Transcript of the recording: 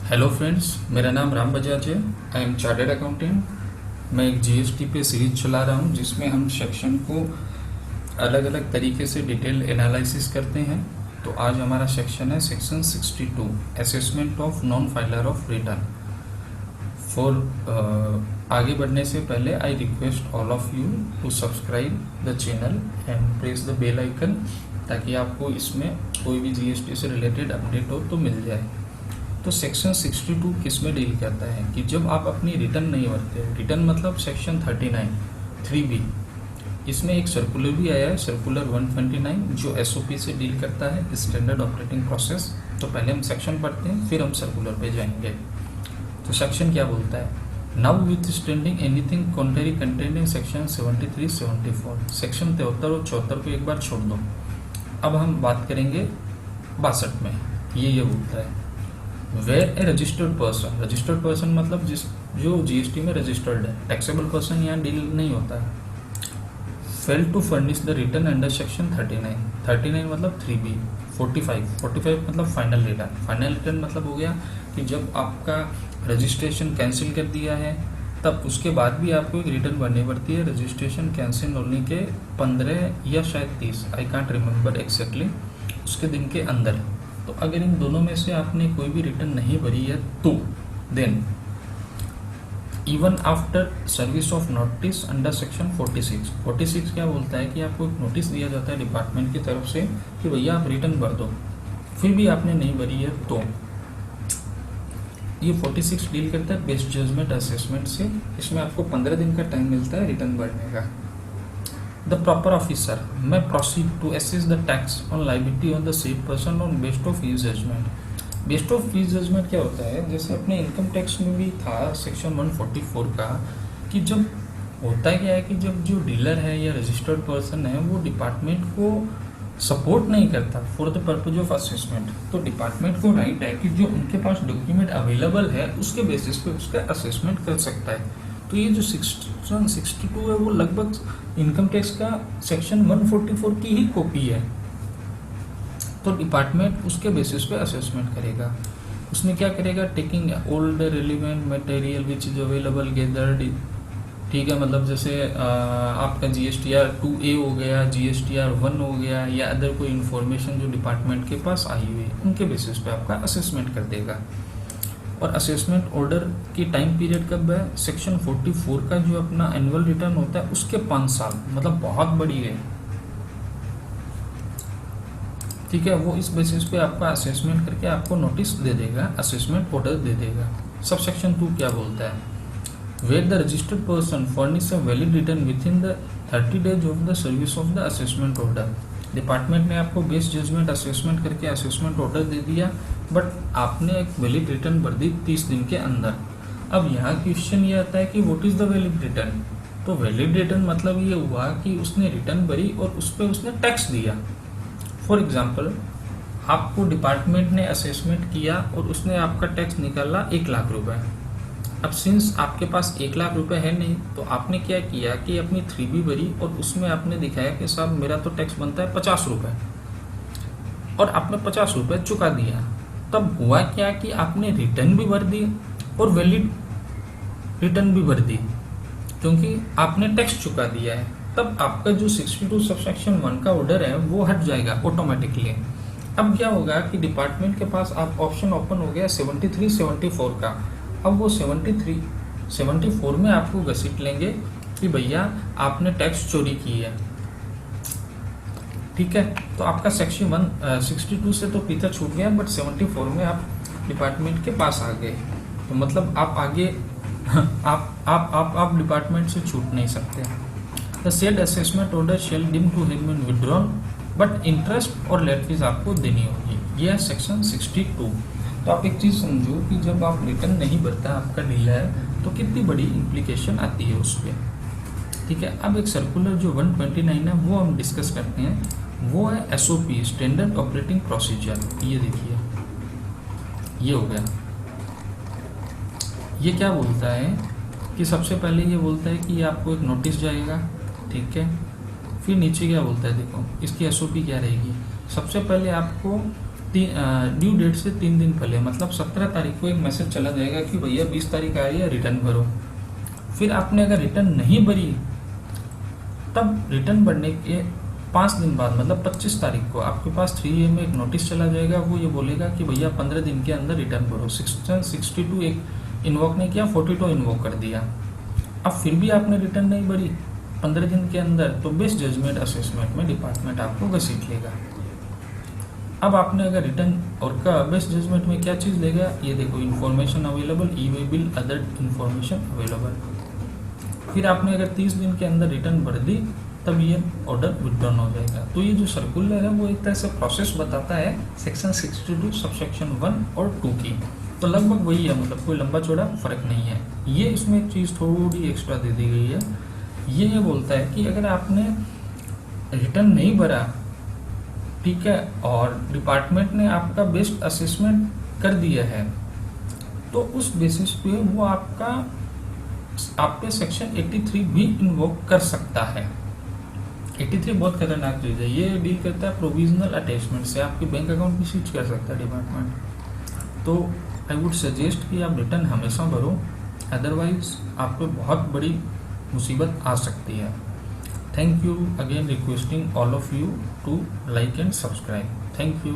Hello friends, मेरा नाम राम बजाज है। I am chartered accountant. मैं एक जीएसटी पे सीरीज चला रहा हूँ जिसमें हम सेक्शन को अलग अलग तरीके से डिटेल एनालिसिस करते हैं। तो आज हमारा सेक्शन है section 62, assessment of non filer of return. आगे बढ़ने से पहले I request all of you to subscribe the channel and press the bell icon, ताकि आपको इसमें कोई भी जीएसटी से रिलेटेड अपडेट हो तो मिल जाए। तो सेक्शन 62 किस में डील करता है कि जब आप अपनी रिटर्न नहीं भरते हो, रिटर्न मतलब सेक्शन 39 3B, इसमें एक सर्कुलर भी आया है, सर्कुलर 129, जो एसओपी से डील करता है, स्टैंडर्ड ऑपरेटिंग प्रोसेस। तो पहले हम सेक्शन पढ़ते हैं, फिर हम सर्कुलर पे जाएंगे। तो सेक्शन क्या बोलता है? Now with standing anything contrary content in section 73-74। Section 73 और 74 को एक बार छोड़ दो। अब हम बात करेंगे 62 में। ये बोलता है वेयर ए रजिस्टर्ड पर्सन मतलब जो जीएसटी में रजिस्टर्ड है, टैक्सेबल पर्सन यहाँ डील नहीं होता है, fail to furnish the return under section 39 मतलब 3B, 45 मतलब फाइनल रिटर्न मतलब हो गया कि जब आपका रजिस्ट्रेशन कैंसिल कर दिया है तब उसके बाद भी आपको एक रिटर्न भरनी पड़ती है। रजिस्ट्रेशन कैंसिल होने के 15 या शायद 30, आई कांट रिमेम्बर एक्जैक्टली, उसके दिन के अंदर। तो अगर इन दोनों में से आपने कोई भी रिटर्न नहीं भरी है तो then even after service of notice under section 46 क्या बोलता है कि आपको एक नोटिस दिया जाता है डिपार्टमेंट की तरफ से कि भैया आप रिटर्न भर दो, फिर भी आपने नहीं भरी है तो ये 46 डील करता है बेस्ट जजमेंट असेसमेंट से। इसमें आपको 15 दिन का टाइम मिलता है रिटर्न भरने का। The proper officer may proceed to assess the tax on liability on the said person on based of his judgment। Best of his judgment क्या होता है? जैसे अपने इनकम टैक्स में भी था सेक्शन 144 का, कि जब होता है क्या है कि जब जो डीलर है या रजिस्टर्ड पर्सन है वो डिपार्टमेंट को सपोर्ट नहीं करता for the purpose of assessment, तो डिपार्टमेंट को राइट है कि जो उनके पास डॉक्यूमेंट अवेलेबल है उसके बेसिस पे उसका असेसमेंट कर सकता है। तो ये जो सेक्शन 62 है वो लगभग इनकम टैक्स का सेक्शन 144 की ही कॉपी है। तो डिपार्टमेंट उसके बेसिस पे असेसमेंट करेगा। उसमें क्या करेगा? Taking all the relevant material which is available gathered, ठीक है, मतलब जैसे आपका GSTR 2A हो गया, GSTR 1 हो गया, या अदर कोई इन्फॉर्मेशन जो डिपार्टमेंट के पास आई हुई है उनके बेसिस पे आपका असेसमेंट कर देगा। और असेसमेंट ऑर्डर की टाइम पीरियड कब है? सेक्शन 44 का जो अपना एनुअल रिटर्न होता है उसके 5 साल, मतलब बहुत बड़ी है, ठीक है। वो इस बेसिस पे आपका असेसमेंट करके आपको नोटिस दे देगा, असेसमेंट ऑर्डर दे देगा। सब सेक्शन 2 क्या बोलता है? Where the registered person furnish a valid return within the 30 days of the service of the assessment order. Department ने आपको बेस्ट जजमेंट असेसमेंट करके असेसमेंट ऑर्डर दे दिया, बट आपने एक वैलिड रिटर्न भर दी 30 दिन के अंदर। अब यहाँ क्वेश्चन ये आता है कि what is the valid return? तो वैलिड रिटर्न मतलब ये हुआ कि उसने रिटर्न भरी और उस पर उसने टैक्स दिया। फॉर एग्जाम्पल, आपको डिपार्टमेंट ने असेसमेंट किया और उसने आपका टैक्स निकाला 1 लाख रुपए। अब सिंस आपके पास 1 लाख रुपए है नहीं, तो आपने क्या किया कि अपनी 3B भरी और उसमें आपने दिखाया कि साहब मेरा तो टैक्स बनता है 50 रुपये, और आपने 50 रुपये चुका दिया। तब हुआ क्या कि आपने रिटर्न भी भर दी और वैलिड रिटर्न भी भर दी, क्योंकि आपने टैक्स चुका दिया है। तब आपका जो 62 सबसेक्शन 1 का ऑर्डर है वो हट जाएगा ऑटोमेटिकली। अब क्या होगा कि डिपार्टमेंट के पास आप ऑप्शन ओपन हो गया 73-74 का। अब वो 74 में आपको घसीट लेंगे कि भैया आपने टैक्स चोरी की है, ठीक है। तो आपका सेक्शन 62 से तो पीछा छूट गया, बट 74 में आप डिपार्टमेंट के पास आ गए। तो मतलब आप आगे आप डिपार्टमेंट से छूट नहीं सकते। The said assessment order shall deem to have been withdrawn, but interest और लेट फीस आपको देनी होगी। यह है सेक्शन 62। तो आप एक चीज़ समझो कि जब आप रिटर्न नहीं भरता आपका डीलर तो कितनी बड़ी इम्प्लीकेशन आती है उस पर, ठीक है। अब एक सर्कुलर जो 129 है वो हम डिस्कस करते हैं, वो है SOP, स्टैंडर्ड ऑपरेटिंग प्रोसीजर। ये देखिए, ये हो गया। ये क्या बोलता है कि सबसे पहले ये बोलता है कि आपको एक नोटिस जाएगा, ठीक है। फिर नीचे क्या बोलता है, देखो इसकी SOP क्या रहेगी। सबसे पहले आपको ड्यू डेट से 3 दिन पहले, मतलब 17 तारीख को एक मैसेज चला जाएगा कि भैया 20 तारीख आ रही है, रिटर्न भरो। फिर आपने अगर रिटर्न नहीं भरी, तब रिटर्न भरने के 5 दिन बाद मतलब 25 तारीख को आपके पास 3A में एक नोटिस चला जाएगा। वो ये बोलेगा कि भैया 15 दिन के अंदर रिटर्न भरो। 62 एक इन्वोक नहीं किया, 42 इन्वोक कर दिया। अब फिर भी आपने रिटर्न नहीं भरी 15 दिन के अंदर, तो बेस्ट जजमेंट असेसमेंट में डिपार्टमेंट आपको घसीट लेगा। अब आपने अगर रिटर्न और का बेस्ट जजमेंट में क्या चीज़ लेगा, ये देखो, information available, e way bill, other information available. फिर आपने अगर 30 दिन के अंदर रिटर्न भर दी, तब ये ऑर्डर विड्रॉन हो जाएगा। तो ये जो सर्कुलर है वो एक तरह से प्रोसेस बताता है सेक्शन 62 सबसेक्शन 1 और 2 की। तो लगभग वही है, मतलब कोई लंबा चौड़ा फर्क नहीं है। ये इसमें एक चीज़ थोड़ी एक्स्ट्रा दे दी गई है। ये बोलता है कि अगर आपने रिटर्न नहीं भरा, ठीक है, और डिपार्टमेंट ने आपका बेस्ट असेसमेंट कर दिया है, तो उस बेसिस पे वो आप पे सेक्शन 83 भी इन्वोक कर सकता है। 83 बहुत खतरनाक चीज़ है। ये डील करता है प्रोविजनल अटैचमेंट से, आपके बैंक अकाउंट भी स्विच कर सकता है डिपार्टमेंट। तो आई वुड सजेस्ट कि आप रिटर्न हमेशा भरो, अदरवाइज आप पे बहुत बड़ी मुसीबत आ सकती है। Thank you again, requesting all of you to like and subscribe. Thank you.